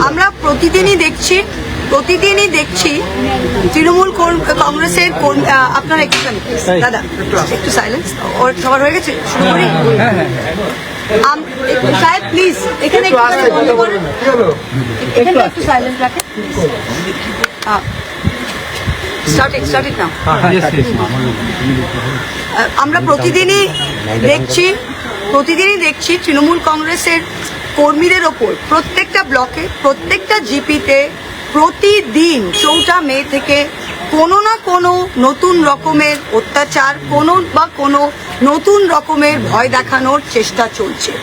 আমরা প্রতিদিনই দেখছি তৃণমূল কংগ্রেসের আপনারা একটু দাদা একটু সাইলেন্স ওর সবার হয়ে গেছে শুরু করি সাহেব প্লিজ এখানে একটু সাইলেন্স রাখেন স্টার্ট নাও আমরা প্রতিদিনই দেখছি তৃণমূল কংগ্রেসের কর্মীদের ওপর প্রত্যেকটা ব্লকে প্রত্যেকটা জিপিতে প্রতিদিন 4 মে থেকে কোনো না কোনো নতুন রকমের অত্যাচার কোনো নতুন রকমের ভয় দেখানোর চেষ্টা চলছে।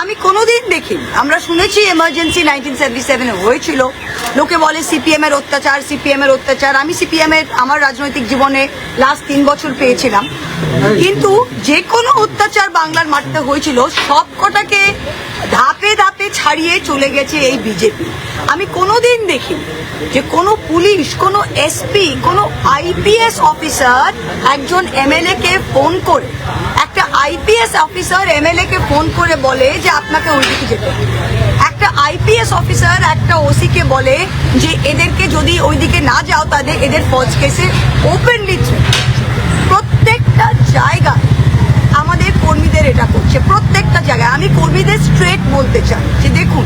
আমি কোনোদিন দেখিনি, আমরা শুনেছি এমার্জেন্সি 1977 হয়েছিল, লোকে বলে সিপিএম এর অত্যাচার। আমি সিপিএম এর আমার রাজনৈতিক জীবনে লাস্ট 3 বছর পেয়েছিলাম, কিন্তু যে কোনো অত্যাচার বাংলার মাটিতে হয়েছিল সব কটাকে ধাপে ধাপে ছাড়িয়ে চলে গেছে এই বিজেপি। আমি কোনোদিন দেখিনি যে কোনো পুলিশ, কোনো এসপি, কোনো আইপিএস অফিসার একজন এমএলএ কে ফোন করে, একটা আইপিএস অফিসার এমএলএ কে ফোন করে বলে যে আপনাকে ওইদিকে যেতে হবে। একটা আইপিএস অফিসার একটা ওসি কে বলে যে এদেরকে যদি ওইদিকে না যাও তাদের এদের ফলস কেসে ওপেনলি প্রত্যেকটা জায়গায় আমাদের কর্মীদের এটা করছে, প্রত্যেকটা জায়গায়। আমি কর্মীদের স্ট্রেট বলতে চাই যে দেখুন,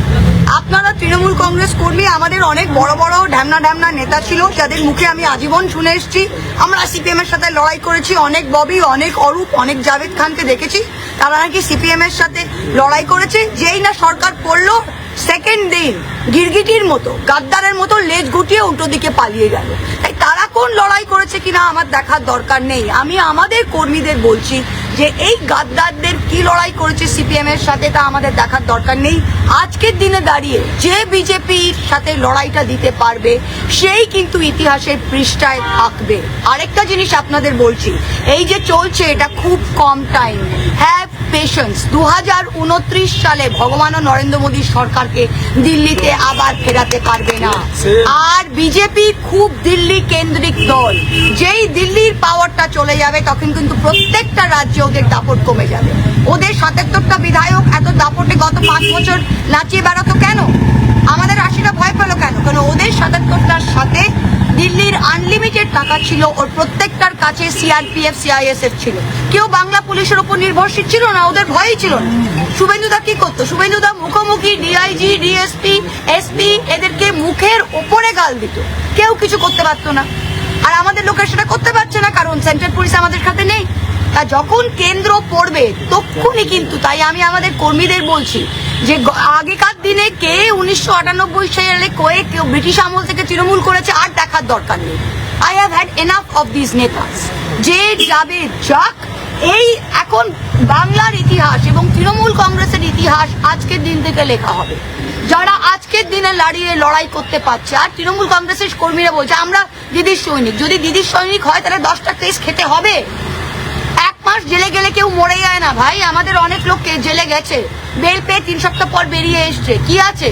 আপনারা তৃণমূল কংগ্রেস কর্মী, আমাদের অনেক বড় বড় ঢ্যামনা নেতা ছিল যাদের মুখে আমি আজীবন শুনে এসেছি আমরা সিপিএম এর সাথে লড়াই করেছি, অনেক ববি, অনেক অরূপ, অনেক জাভেদ খানকে দেখেছি তারা নাকি সিপিএম এর সাথে লড়াই করেছে। যেই না সরকার পড়লো সেকেন্ড দিন গিরগিটির মতো, গাদ্দারের মতো লেজ গুটিয়ে উল্টো দিকে পালিয়ে গেল। তাই তারা কোন লড়াই করেছে কিনা আমার দেখার দরকার নেই। আমি আমাদের কর্মীদের বলছি যে এই গাদ্দারদের কি লড়াই করেছে সিপিএম এর সাথে তা আমাদের দেখার দরকার নেই। আজকের দিনে দাঁড়িয়ে যে বিজেপির সাথে লড়াইটা দিতে পারবে সেই কিন্তু ইতিহাসের পৃষ্ঠায় থাকবে। আরেকটা জিনিস আপনাদের বলছি, এই যে চলছে এটা খুব কম টাইম, হ্যাভ পেশেন্স। 2029 সালে ভগবান নরেন্দ্র মোদী সরকারকে দিল্লিতে আবার ফেরাতে পারবে না। আর বিজেপি খুব দিল্লি কেন্দ্রিক দল, যেই দিল্লির পাওয়ারটা চলে যাবে তখন কিন্তু প্রত্যেকটা রাজ্যে ওদের দাপট কমে যাবে। ওদের 77টা বিধায়ক এত দাপটে গত 5 বছর নাচিয়ে বেড়াতো কেন? আমাদের 80টা ভয় পেল কেন? কারণ ওদের 77টার সাথে দিল্লির আনলিমিটেড টাকা ছিল, ওর প্রত্যেকটার কাছে সিআরপিএফ সিআইএসএফ ছিল। কেউ বাংলা পুলিশের উপর নির্ভরশীল ছিল না, ওদের ভয়ই ছিল না। শুভেন্দুদা কি করতো? শুভেন্দুদা মুখোমুখি ডিআইজি, ডিএসপি, এসপি এদেরকে মুখের ওপরে গাল দিত, কেউ কিছু করতে পারতো না। আর আমাদের লোকের সেটা করতে পারছে না কারণ সেন্ট্রাল পুলিশ আমাদের সাথে নেই। তা যখন কেন্দ্র পড়বে তখনই কিন্তু, তাই আমি আমাদের কর্মীদের বলছি যে আগেকার দিনে কে 1998 সালে কেউ ব্রিটিশ আমল থেকে তৃণমূল করেছে আর দেখার দরকার নেই। I have had enough of this নেতাস। যে যাবে যাক, এই এখন বাংলার ইতিহাস এবং তৃণমূল কংগ্রেসের ইতিহাস আজকের দিন থেকে লেখা হবে। যারা আজকের দিনে লড়াই করতে পারছে, আর তৃণমূল কংগ্রেসের কর্মীরা বলছে আমরা দিদির সৈনিক। যদি দিদির সৈনিক হয় তাহলে 10টা কেস খেতে হবে। 1 মাস জেলে গেলে কেউ মরে যায় না ভাই, আমাদের অনেক লোক জেলে গেছে, বেল পেয়ে 3 সপ্তাহ পর বেরিয়ে এসছে। কি আছে?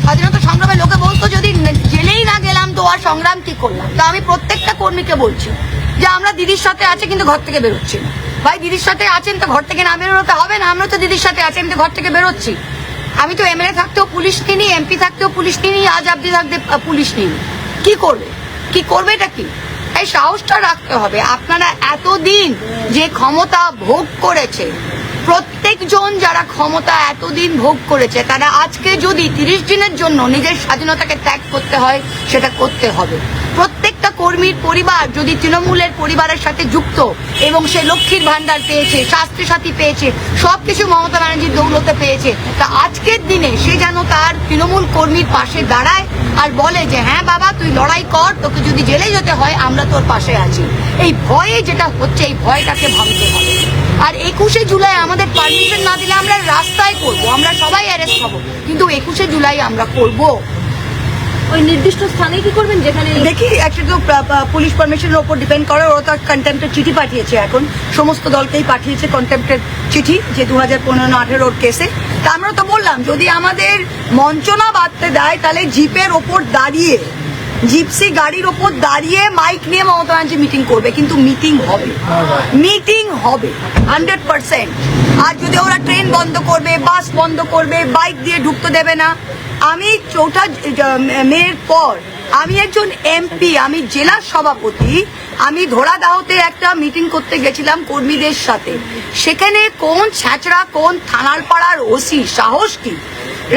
স্বাধীনতা সংগ্রামে লোকে বলতো যদি জেলেই না গেলাম তো আর সংগ্রাম কি করলাম। তা আমি প্রত্যেকটা কর্মীকে বলছি যে আমরা দিদির সাথে আছে কিন্তু ঘর থেকে বেরোচ্ছি না। ভাই দিদির সাথে আছেন তো ঘর থেকে না বেরোতে হবে না? আমরা তো দিদির সাথে আছি, আমি তো ঘর থেকে বেরোচ্ছি। আমি তো এমএলএ থাকতেও পুলিশ নিই, এমপি থাকতেও পুলিশ নিই, আজ অব্দি থাকতে পুলিশ নিই। কি করবে এটা কি? এই সাহসটা রাখতে হবে। আপনারা এতদিন যে ক্ষমতা ভোগ করেছে, প্রত্যেকজন যারা ক্ষমতা এতদিন ভোগ করেছে তারা আজকে যদি 30 দিনের জন্য নিজের স্বাধীনতাকে ত্যাগ করতে হয় সেটা করতে হবে। প্রত্যেকটা কর্মীর পরিবার যদি তৃণমূলের পরিবারের সাথে যুক্ত এবং সে লক্ষ্মীর ভান্ডার পেয়েছে, স্বাস্থ্য সাথী পেয়েছে, সবকিছু মমতা ব্যানার্জির দৌলতে পেয়েছে, তা আজকের দিনে সে যেন তার তৃণমূল কর্মীর পাশে দাঁড়ায় আর বলে যে হ্যাঁ বাবা তুই লড়াই কর, তোকে যদি জেলে যেতে হয় আমরা তোর পাশে আছি। এই ভয়ে যেটা হচ্ছে এই ভয়টাকে ভাঙতে হবে। আর 21শে জুলাই আমাদের পারমিশন না দিলে আমরা রাস্তায় করবো, আমরা সবাই অ্যারেস্ট হবো, কিন্তু 21শে জুলাই আমরা করবো। ওই নির্দিষ্ট স্থানে কি করবেন যেখানে দেখি একটা তো পুলিশ পারমিশনের উপর ডিপেন্ড করে। ওরা তো কন্টেম্পটের চিঠি পাঠিয়েছে, এখন সমস্ত দলকেই পাঠিয়েছে কন্টেম্পটের চিঠি যে 2015-18 কেসে। তা আমরা তো বললাম যদি আমাদের মঞ্চ না বাঁধতে দেয় তাহলে জিপের ওপর দাঁড়িয়ে জিপসি গাড়ির ওপর দাঁড়িয়ে মাইক নিয়ে মমতা ব্যানার্জি মিটিং করবে, কিন্তু মিটিং হবে, মিটিং হবে 100%। আর যদি ওরা ট্রেন বন্ধ করবে, বাস বন্ধ করবে, বাইক দিয়ে ঢুকতে দেবে না। আমি 4 মের পর আমি একজন এমপি, আমি জেলা সভাপতি, আমি ধরাদাহতে একটা মিটিং করতে গেছিলাম কর্মীদের সাথে। সেখানে কোন ছ্যাচড়া, কোন থানার পাড়ার ওসি সাহস কি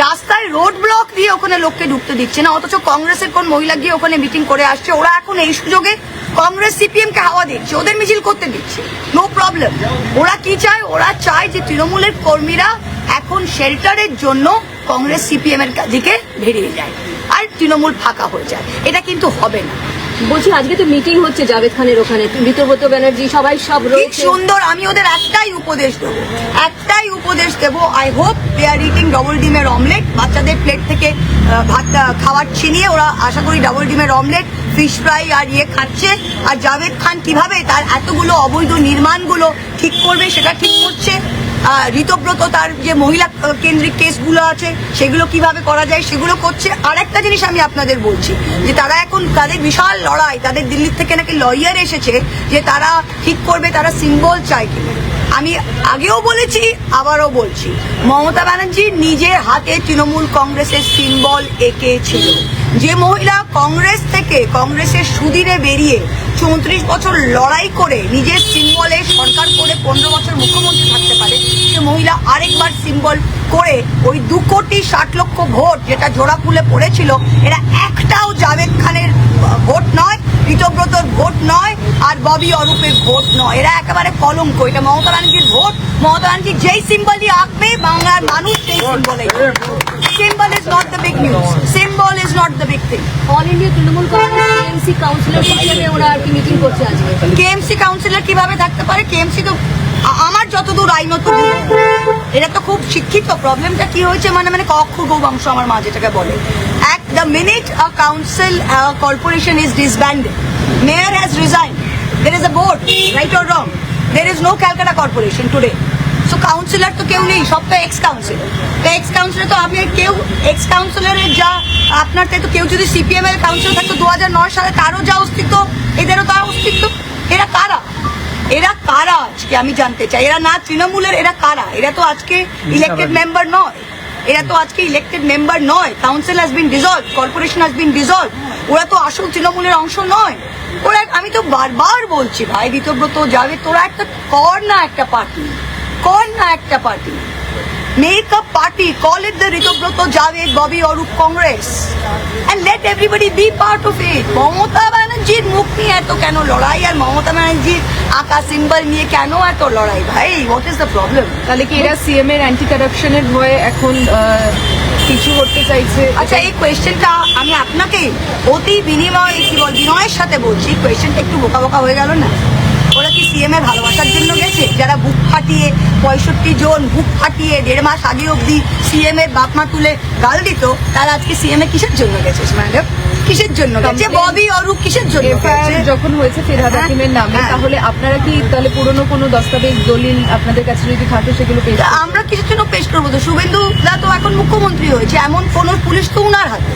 রাস্তায় রোড ব্লক দিয়ে ওখানে লোককে ঢুকতে দিচ্ছে না, অথচ কংগ্রেসের কোন মহিলা গিয়ে ওখানে মিটিং করে আসছে। ওরা এখন এই সুযোগে কংগ্রেস সিপিএম কে হাওয়া দিচ্ছে, ওদের মিছিল করতে দিচ্ছে, নো প্রবলেম। ওরা কি চায়? ওরা চায় যে তৃণমূলের কর্মীরা এখন শেল্টারের জন্য কংগ্রেস সিপিএম এর দিকে বেরিয়ে যায় আর তৃণমূল ফাঁকা হয়ে যায়। এটা কিন্তু হবে না। বলছি আজকে তো মিটিং হচ্ছে জাভেদ খানের ওখানে, ঋতব্রত ব্যানার্জি সবাই সব কি রয়েছে। সুন্দর। আমি ওদের একটাই উপদেশ দেবো, I hope they are eating double ডিমের অমলেট। বাচ্চাদের প্লেট থেকে ভাত খাওয়ার ছিনিয়ে ওরা আশা করি ডবল ডিমের অমলেট, ফিশ ফ্রাই আর খাচ্ছে। আর জাভেদ খান কিভাবে তার এতগুলো অবৈধ নির্মাণগুলো ঠিক করবে সেটা ঠিক করছে। ঋতব্রত তার যে মহিলা কেন্দ্রিক কেসগুলো আছে সেগুলো কিভাবে করা যায় সেগুলো করছে। আর একটা জিনিস আমি আপনাদের বলছি যে তারা এখন তাদের বিশাল লড়াই, তাদের দিল্লি থেকে নাকি লয়ার এসেছে যে তারা ঠিক করবে তারা সিম্বল চায় কিনা। আমি আগেও বলেছি, আবারও বলছি, মমতা ব্যানার্জি নিজের হাতে তৃণমূল কংগ্রেসের সিম্বল এঁকেছিল। যে মহিলা কংগ্রেস থেকে কংগ্রেসের সুদিনে বেরিয়ে 34 বছর লড়াই করে নিজের সিম্বলে সরকার করে 15 বছর মুখ্যমন্ত্রী থাকতে পারে, সে মহিলা আরেকবার সিম্বল করে ওই 2,60,00,000 ভোট যেটা জোড়াফুলে পড়েছিল, এরা একটাও জাভেদ খানের ভোট নয়, ঋতব্রতর ভোট নয়, আর ববি অরূপের ভোট নয়। এরা একেবারে কলঙ্ক। এটা মমতা ব্যানার্জির ভোট। মমতা ব্যানার্জি যেই সিম্বলই আঁকবে বাংলার মানুষ সেই সিম্বলে। Symbol is not the big news, symbol is not the big thing. All India Trinamool Congress KMC councillor হিসেবে ওরা আর কি মিটিং করছে আজকে। কেএমসি কাউন্সিলর কিভাবে থাকতে পারে? কেএমসি তো আমার যতদূর আইনত, এটা তো খুব শিক্ষিত। প্রবলেমটা কি হয়েছে মানে কক্ষ গৌবংশ আমার মা যেটাকে বলে। The minute a council corporation is disbanded, mayor has resigned, there is a board, right or wrong, there is no Calcutta corporation today. So councillor তো কেউ নেই, সব তো এক্স কাউন্সিলর। তো এক্স কাউন্সিলর তো আপনি কেউ এক্স কাউন্সিলরের যা আপনার তাই তো কেউ যদি সিপিএম এর কাউন্সিলর থাকতো 2009 সালে, তারও যা অস্তিত্ব এদেরও তার অস্তিত্ব। এরা কারা? এরা কারা আজকে আমি জানতে চাই। এরা না তৃণমূলের, এরা কারা? এরা তো আজকে ইলেক্টেড মেম্বার নয়, এরা তো আজকে ইলেক্টেড মেম্বার নয়। Council has been dissolve, corporation has been dissolve. ওরা তো আসল তৃণমূলের অংশ নয়। ওরা, আমি তো বারবার বলছি ভাই ঋতব্রত, জাভেদ, তোরা একটা কর না একটা পার্টি, কর না একটা party, make a party, call it the Ritabrata, Javed, Bobby Arup Congress, and let everybody be part of it. Mamata ব্যানার্জির মুখ নিয়ে এত কেন লড়াই? আর মমতা ব্যানার্জির আঁকা সিম্বল নিয়ে কেন এত লড়াই ভাই? What is the problem? তাহলে কি এরা সিএম এর অ্যান্টি কারাপশনের ভয়ে এখন কিছু করতে চাইছে? আচ্ছা, এই কোয়েশ্চেনটা আমি আপনাকে অতি বিনয়ের সাথে বলছি। কোয়েশ্চেনটা একটু বোকা বোকা হয়ে গেল না? ওরা কি সিএম এর ভালোবাসার জন্য গেছে? যারা বুক ফাটিয়ে 65 জন বুক ফাটিয়ে 1.5 মাস আগে অব্দি সিএম এর বাপ মা তুলে গাল দিত, তারা আজকে সিএম এ কিসের জন্য গেছে ম্যাডাম? কিসের জন্য গেছে? ববি অরূপ কিসের জন্য গেছে? যখন হয়েছে ফিরহাদ হাকিমের নামে, তাহলে আপনারা কি তাহলে পুরনো কোনো দস্তাবেজ দলিল আপনাদের কাছে যদি থাকে সেগুলো পেশ? আমরা কিসের জন্য পেশ করবো? তো শুভেন্দু দা তো এখন মুখ্যমন্ত্রী হয়েছে, এমন কোন পুলিশ তো উনার হাতে,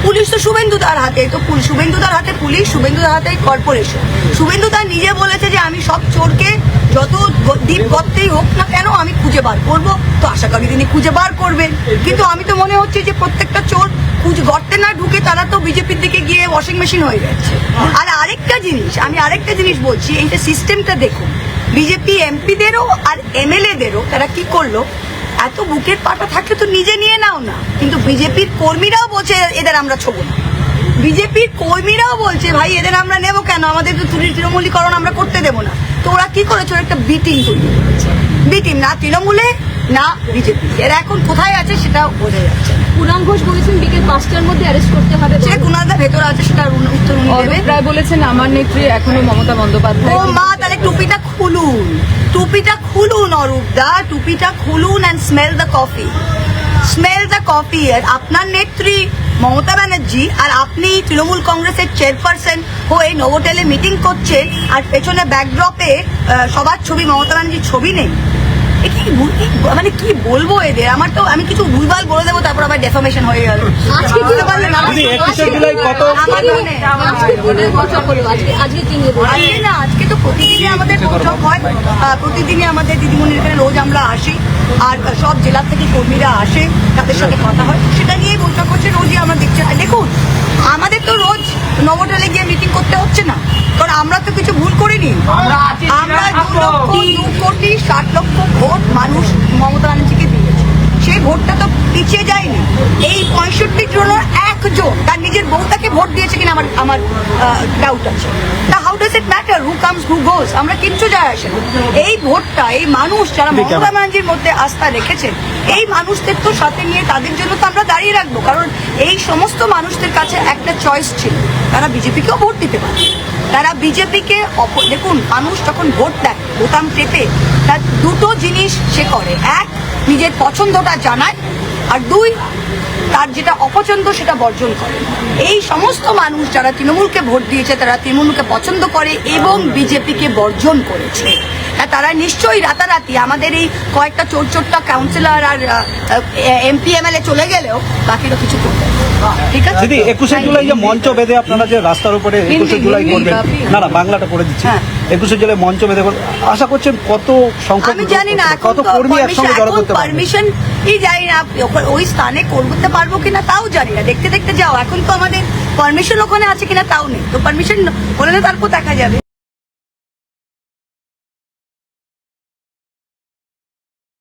পুলিশ তো শুভেন্দুদার হাতে, তো শুভেন্দুদার হাতে পুলিশ, শুভেন্দুদার হাতে কর্পোরেশন। শুভেন্দুদা নিজে বলেছে যে আমি সব চোরকে যত দ্বীপ গর্তেই হোক না কেন আমি খুঁজে বার করবো। তো আশা করি তিনি খুঁজে বার করবেন, কিন্তু আমি তো মনে হচ্ছে যে প্রত্যেকটা চোর গর্তে না ঢুকে তারা তো বিজেপির দিকে গিয়ে ওয়াশিং মেশিন হয়ে যাচ্ছে। আর আরেকটা জিনিস বলছি, এইটা সিস্টেমটা দেখুন, বিজেপি এমপিদেরও আর এমএলএদেরও তারা কি করলো, এত বুকের পাটা থাকলে তো নিজে নিয়ে নাও না। কিন্তু বিজেপির কর্মীরাও বলছে এদের আমরা ছোবো না, বিজেপির কর্মীরাও বলছে ভাই এদের আমরা নেবো কেন, আমাদের তো তৃণমূলীকরণ আমরা করতে দেবো না। তো ওরা কি করেছে, ওরা একটা বিটিং তৈরি করেছে, বিটিং, না তৃণমূলে না বিজেপি। এরা এখন কোথায় আছে সেটা বোঝা যাচ্ছে। কুণাল ঘোষ বলেছেন বিকেল 5টার মধ্যে অ্যারেস্ট করতে হবে। সে কুণালদা ভেতরে আছে, সেটার উত্তর উনি দেবেন। প্রায় বলেছেন আমার নেত্রী এখনো মমতা বন্দ্যোপাধ্যায়। ও মা, তাহলে টুপিটা খুলুন, টুপিটা খুলুন অরূপদা, টুপিটা খুলুন and smell the coffee, smell the coffee. আর আপনার নেত্রী মমতা ব্যানার্জি আর আপনি তৃণমূল কংগ্রেসের চেয়ারপারসন হয়ে নোভোটেলে মিটিং করছে, আর পেছনে ব্যাকড্রপে সবার ছবি, মমতা ব্যানার্জির ছবি নেই। এ কি মানে কি বলবো এদের, আমার তো আমি কিছু ভুলভাল বলে দেবো তারপর আবার ডেফামেশন হয়ে গেল। আজকে বুঝতে পারলেন? দিদি, 21শে জুলাই কত আমার মনে আজকে দিনের কথা বলো, আজকে কি নিয়ে বলবো? আজকে না, আজকে তো প্রতিদিনই আমাদের বৈঠক হয়, প্রতিদিনই আমাদের দিদিমণির এখানে রোজ আমরা আসি, আর সব জেলার থেকে কর্মীরা আসে, তাদের সাথে কথা হয়, সেটা নিয়েই বৈঠক হচ্ছে, রোজই আমরা দেখছি। আর দেখুন, আমাদের তো রোজ নবটালে গিয়ে মিটিং করতে হচ্ছে না, কারণ আমরা তো কিছু ভুল করিনি। আমরা 2,60,00,000 ভোট মানুষ মমতা ব্যানার্জিকে দিয়েছে, সেই ভোটটা তো পিছিয়ে যায়নি। এই 65 জনের একজন তার নিজের বউটাকে ভোট দিয়েছে কিনা আমার ডাউট আছে। তা how does it matter who comes who goes, আমরা কিচ্ছু যায় আসে না। এই ভোটটা এই মানুষ যারা মমতা ব্যানার্জির মধ্যে আস্থা রেখেছেন, এই মানুষদের তো সাথে নিয়ে তাদের জন্য তো আমরা দাঁড়িয়ে রাখবো, কারণ এই সমস্ত মানুষদের কাছে একটা চয়েস ছিল, তারা বিজেপিকেও ভোট দিতে পারে, তারা বিজেপিকে দেখুন, মানুষ যখন ভোট দেয় বোতাম টেপে, তার দুটো জিনিস সে করে, এক নিজের পছন্দটা জানায়, আর দুই তার যেটা অপছন্দ সেটা বর্জন করে। এই সমস্ত মানুষ যারা তৃণমূলকে ভোট দিয়েছে তারা তৃণমূলকে পছন্দ করে এবং বিজেপিকে বর্জন করেছে। তারা নিশ্চয়ই রাতারাতি আমাদের এই কয়েকটা চোরটা কাউন্সিলর আর এমপি এমএলএ চলে গেলেও বাকিরা কিছু করবে না। ঠিক আছে দিদি, 21শে জুলাই যে মঞ্চ বেঁধে আপনারা যে রাস্তার উপরে 21শে জুলাই করবেন, না বাংলাটা করে দিচ্ছি, হ্যাঁ। 21শে জুলাই মঞ্চ বেঁধে আশা করছেন কত সংখ্যক, আমি জানি না এখন কত কর্মী একসঙ্গে জড়ো করতে পারবেন? পারমিশন জানি না, ওই স্থানে করতে পারবো কিনা তাও জানি না, দেখতে দেখতে যাও। এখন তো আমাদের পারমিশন ওখানে আছে কিনা তাও নেই, তো পারমিশন হলে তারপর দেখা যাবে।